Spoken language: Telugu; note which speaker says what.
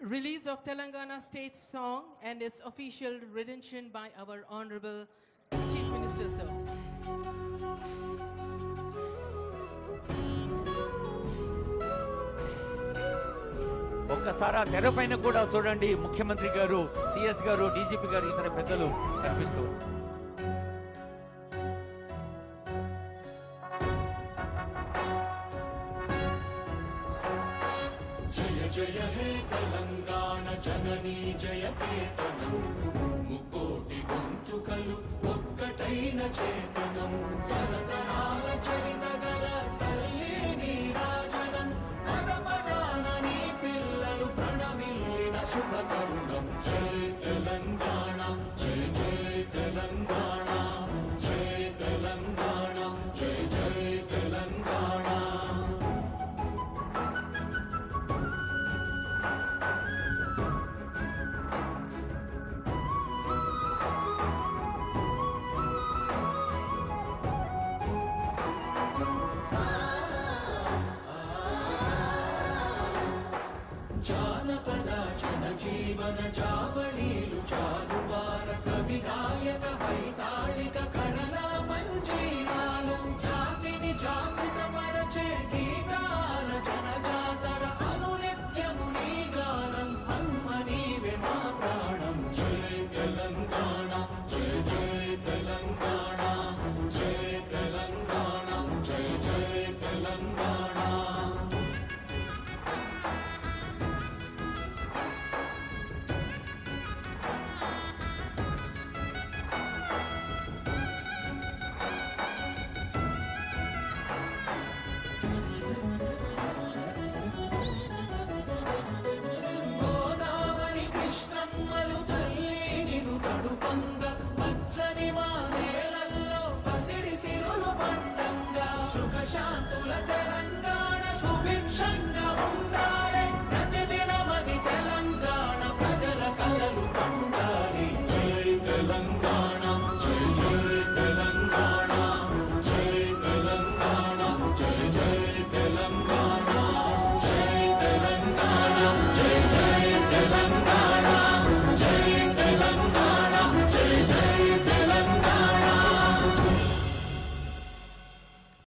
Speaker 1: release of Telangana state song and its official rendition by our Honorable Chief Minister, sir.
Speaker 2: ఒక్కసారి తెరపైన కూడా చూడండి, ముఖ్యమంత్రి గారు, సిఎస్ గారు, డీజీపీ గారు, ఇతర పెద్దలు కనిపిస్తూ.
Speaker 3: జయ జయ హే తెలంగాణ జననీ జయకేతనం, ముకోటి గొంతుకలు ఒక్కటైన చేతనం, తరతరాల చరిత గల తల్లి నీరాజనం, పద పదాన నీ పిల్లలు ప్రణమిల్లిన శుభ తరుణం. జయ తెలంగాణ, జయ జయ తెలంగాణ, జయ తెలంగాణ, జయ జయ తెలంగాణ. జానపద జనజీవన జావళీలు జాలువార కవి గాయక వైతాళిక కళల మంజీరాలు, జాతిని జాగృత పరచే గీతాల జనజాతర అనునిత్యము నీ గానం, అమ్మ నీవే మా ప్రాణం. జయ తెలంగాణ, జయ జయ తెలంగాణ, జయ తెలంగాణ, జయ జయ తెలంగాణ. గోదావరి కృష్ణమ్మలు తల్లి నిను తడుపంగ, పచ్చని మా నేలల్లో పసిడి సిరులు పండంగా, సుఖ శాంతుల